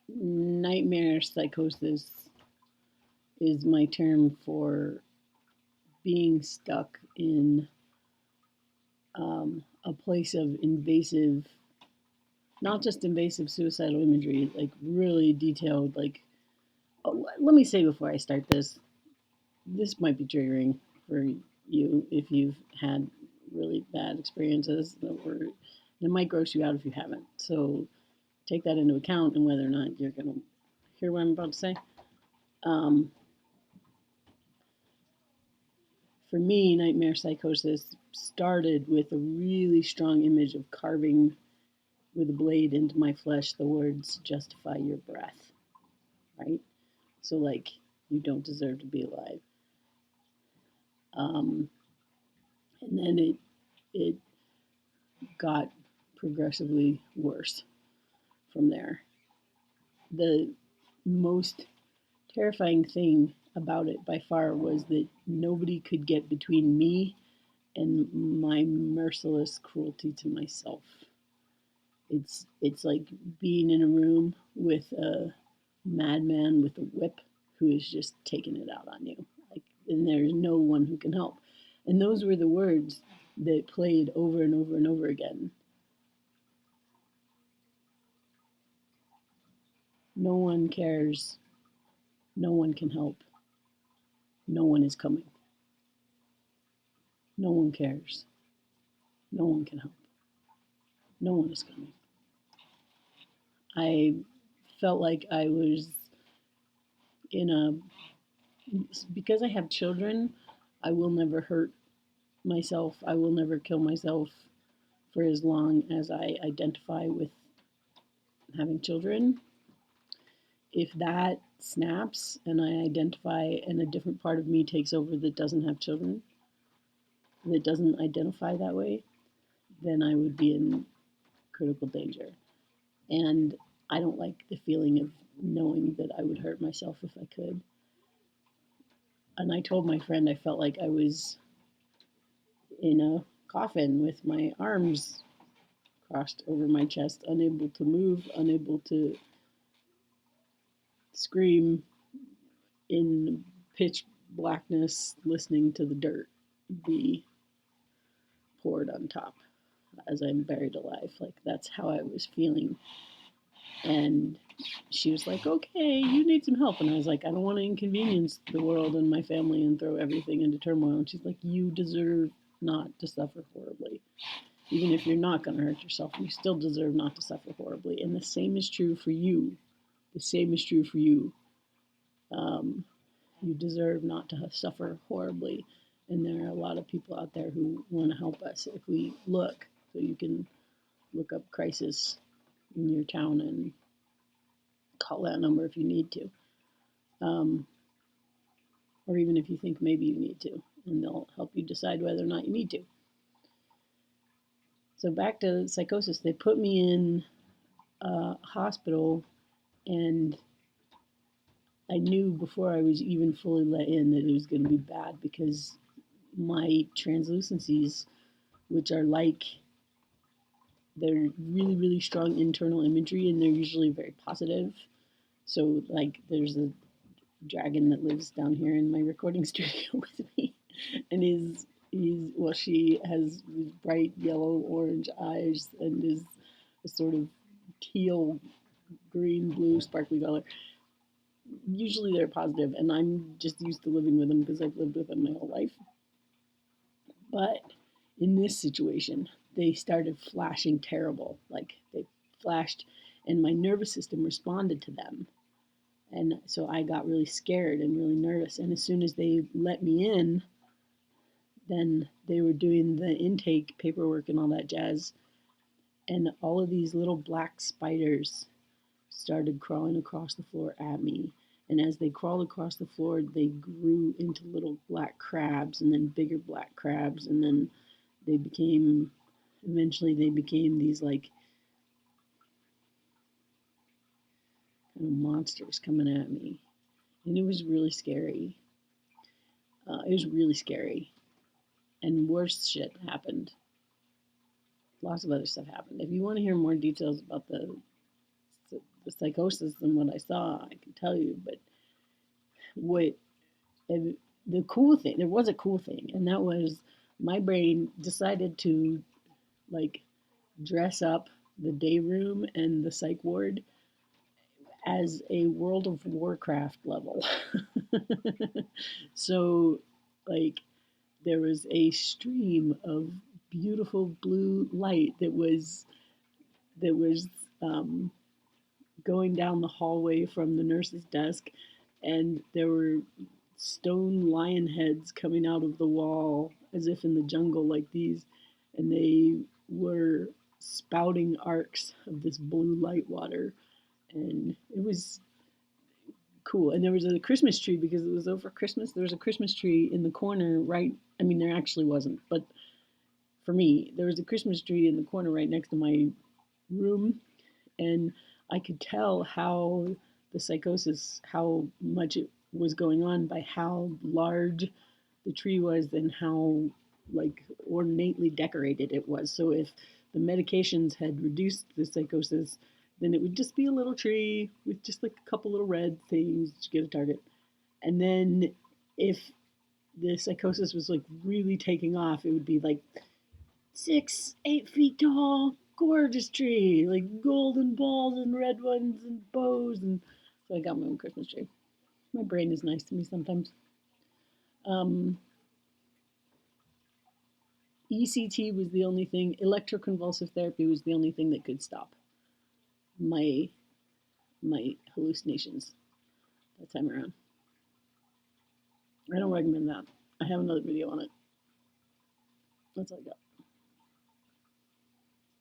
Nightmare psychosis is my term for being stuck in a place of invasive, not just invasive suicidal imagery, like really detailed, like, oh, let me say before I start this might be triggering for you if you've had really bad experiences, or it might gross you out if you haven't. So take that into account and whether or not you're going to hear what I'm about to say. Um, for me, nightmare psychosis started with a really strong image of carving with a blade into my flesh the words justify your breath, right? So, like, you don't deserve to be alive. Um, and then it got progressively worse from there. The most terrifying thing about it by far was that nobody could get between me and my merciless cruelty to myself. It's like being in a room with a madman with a whip who is just taking it out on you. Like, and there's no one who can help. And those were the words that played over and over and over again. No one cares. No one can help. No one is coming. No one cares. No one can help. No one is coming. I felt like I was in a, because I have children, I will never hurt myself. I will never kill myself for as long as I identify with having children. If that snaps and I identify and a different part of me takes over that doesn't have children, that doesn't identify that way, then I would be in critical danger. And I don't like the feeling of knowing that I would hurt myself if I could. And I told my friend I felt like I was in a coffin with my arms crossed over my chest, unable to move, unable to scream, in pitch blackness, listening to the dirt be poured on top as I'm buried alive. Like, that's how I was feeling. And she was like, okay, you need some help. And I was like, I don't want to inconvenience the world and my family and throw everything into turmoil. And she's like, you deserve not to suffer horribly. Even if you're not going to hurt yourself, you still deserve not to suffer horribly. And the same is true for you. The same is true for you. Um, you deserve not to suffer horribly. And there are a lot of people out there who want to help us if we look. So you can look up crisis in your town and call that number if you need to. Um, or even if you think maybe you need to, and they'll help you decide whether or not you need to. So back to psychosis, they put me in a hospital, and I knew before I was even fully let in that it was going to be bad because my translucencies, which are like, they're really, really strong internal imagery, and they're usually very positive. So, like, there's a dragon that lives down here in my recording studio with me, and well, she has these bright yellow orange eyes and is a sort of teal, green, blue, sparkly color. Usually they're positive, and I'm just used to living with them because I've lived with them my whole life. But in this situation, they started flashing terrible. Like, they flashed, and my nervous system responded to them. And so I got really scared and really nervous. And as soon as they let me in, then they were doing the intake paperwork and all that jazz. And all of these little black spiders started crawling across the floor at me. And as they crawled across the floor, they grew into little black crabs and then bigger black crabs. And then they became, eventually, they became these like kind of monsters coming at me. And it was really scary. It was really scary. And worse shit happened. Lots of other stuff happened. If you want to hear more details about the the psychosis than what I saw, I can tell you. But what and the cool thing, there was a cool thing, and that was my brain decided to like dress up the day room and the psych ward as a World of Warcraft level. So, like, there was a stream of beautiful blue light that was um, going down the hallway from the nurse's desk, and there were stone lion heads coming out of the wall as if in the jungle like these, and they were spouting arcs of this blue light water, and it was cool. And there was a Christmas tree because it was over Christmas. There was a Christmas tree in the corner, right? I mean, there actually wasn't, but for me, there was a Christmas tree in the corner right next to my room, and I could tell how the psychosis, how much it was going on by how large the tree was and how like ornately decorated it was. So if the medications had reduced the psychosis, then it would just be a little tree with just like a couple little red things to get a target. And then if the psychosis was like really taking off, it would be like 6, 8 feet tall, gorgeous tree, like golden balls and red ones and bows. And so I got my own Christmas tree. My brain is nice to me sometimes. Um, ECT was the only thing, electroconvulsive therapy was the only thing that could stop my hallucinations that time around. I don't recommend that. I have another video on it. That's all I got.